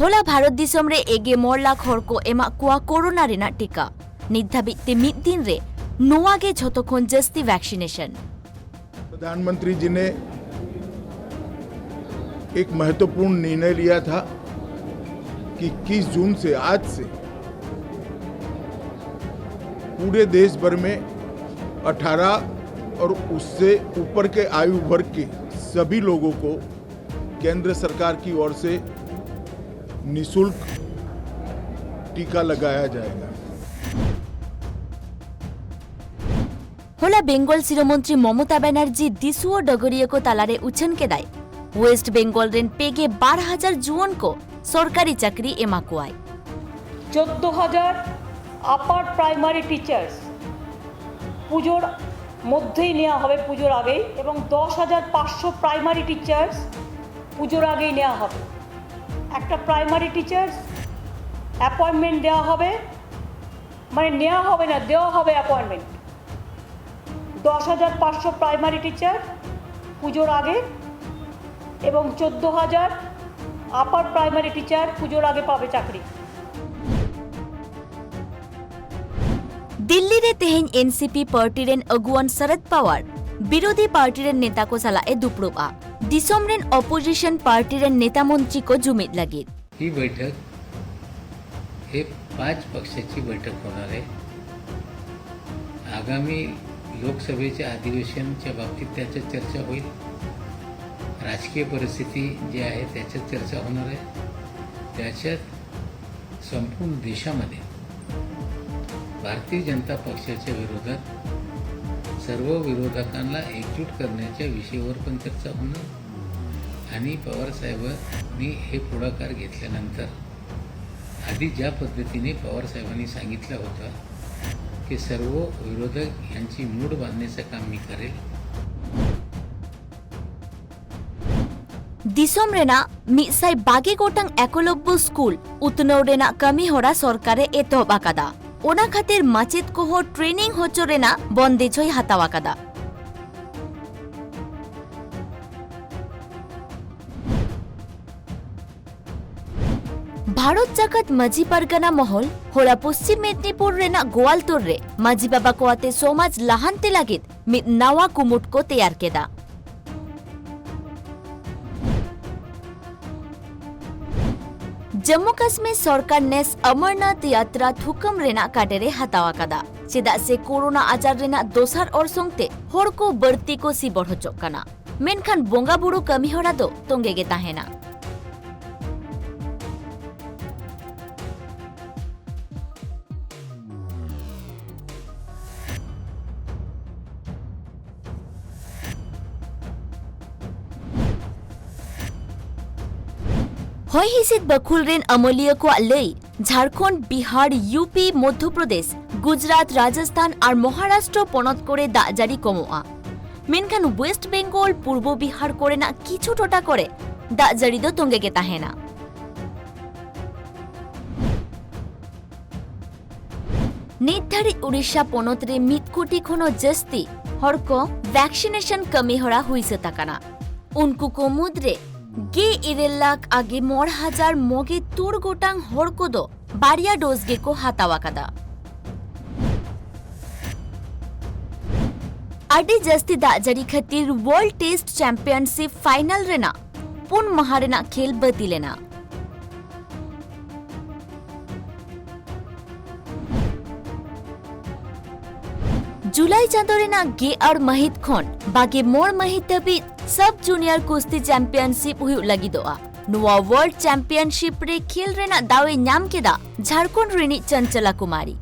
होला भारत दिसम रे एगे 9 लाख हर को एमा कुआ कोरोना रेना टीका नित धाबिज ते मिद दिन रे नोआ गे झतो खन जस्ती वैक्सीनेशन। प्रधानमंत्री जी ने एक महत्वपूर्ण निर्णय लिया था कि 21 जून से आज से पूरे देश भर में 18 और उससे ऊपर के आयु वर्ग के सभी लोगों को केंद्र सरकार की ओर से निःशुल्क टीका लगाया जाएगा। होला बेंगल शिरोमंत्री ममता बनर्जी दिसुओ डगरिया को तालारे उछन के दाय वेस्ट बेंगल रेन पेगे 12,000 जुवन को सरकारी चाकरी एमा कुआय 14,000 আপার প্রাইমারি টিচার্স পুজোর মধ্যেই নেওয়া হবে, পুজোর আগেই, এবং 10,500 প্রাইমারি টিচার্স পুজোর আগেই নেওয়া হবে। একটা প্রাইমারি টিচার্স অ্যাপয়েন্টমেন্ট দেওয়া হবে, মানে নেওয়া হবে না, দেওয়া হবে অ্যাপয়েন্টমেন্ট। 10,500 প্রাইমারি টিচার পুজোর আগে এবং 14,000 আপার প্রাইমারি টিচার পুজোর আগে পাবে চাকরি। दिल्ली रे तेहेन एनसीपी पार्टी रेन अगुवान शरद पवार विरोधी पार्टी रेन नेता को सलाए दुपड़ोबा दिसोम रेन अपोजिशन पार्टी रेन नेता मंत्री को जुमीद लगी। ही बैठक हे 5 पक्षाची बैठक होणार आहे। आगामी लोकसभेच्या अधिवेशनाच्या बाबतीत त्याच्यात चर्चा होईल। राजकीय परिस्थिती जी आहे त्याच्यात चर्चा होणार आहे। त्याच्यात संपूर्ण देशामध्ये भारतीय जनता पक्षाच्या विरोधात सर्व विरोधकांना एकजूट करण्याच्या विषयावर पण चर्चा होणार आणि पवार साहेबांनी हे पुढाकार घेतल्यानंतर आधी ज्या पद्धतीने पवार साहेबांनी सांगितलं होतं की सर्व विरोधक यांची मूड बांधण्याचं काम मी करेल। दिसोम रेना मिसाई बागे गोटंग एकलव्य स्कूल उतनौ रेना कमी होरा सरकारे एतहब आकादा ओना खातिर माचेद को हो ट्रेनिंग होचो रेना बंदेज होई हातावा कादा। भारत जागत माझी परगना महल होला पश्चिम मेदिनीपुर रेना गोवालतोर रे माझी बाबा को आते सोमाज लहानते लागित मिद नावा कुमुट को तैयार केदा। जम्मू काश्मीर सरकार नेस अमरनाथ यात्रा थुकम रेना काटेरे हतावा कादा चेदा से कोरोना आजार रेना दोसार ओरसोंगते होड़ को बर्ती को सी बढ़ होचोक काना मेनखान बोंगा बुरु कमी होड़ा दो तोंगे गे ताहेना। होय हिसित बखुल रेन अमलिया को लई झारखंड बिहार यूपी मध्य प्रदेश गुजरात राजस्थान और महाराष्ट्र पनत करे दा जारी कमोआ मेनखान वेस्ट बेंगल पूर्व बिहार करे ना किछु टोटा करे दा जारी दो तोंगे गे ताहेना। निधारी उड़ीसा पनत रे 1 कोटी खनो जस्ती हर को वैक्सीनेशन कमी हरा हुइसे ताकाना उनको को मुद्रे गे 1 लाख आगे 9,000 मोगे तुर गोटांग हर को दो बारिया डोज गे को हातावा कादा। आडी जस्ती दाजारी खातिर वर्ल्ड टेस्ट चैंपियनशिप फाइनल रेना पुन महारेना खेल बतिलेना। जुलाई चांदो रेना गे और महित खन बागे मोर महित तभी सब जूनियर कुश्ती चैंपियनशिप हुई लगी दोआ नुआ वर्ल्ड चैंपियनशिप रे खेल रेना दावे नाम केदा झारखंड रेनी चंचला कुमारी।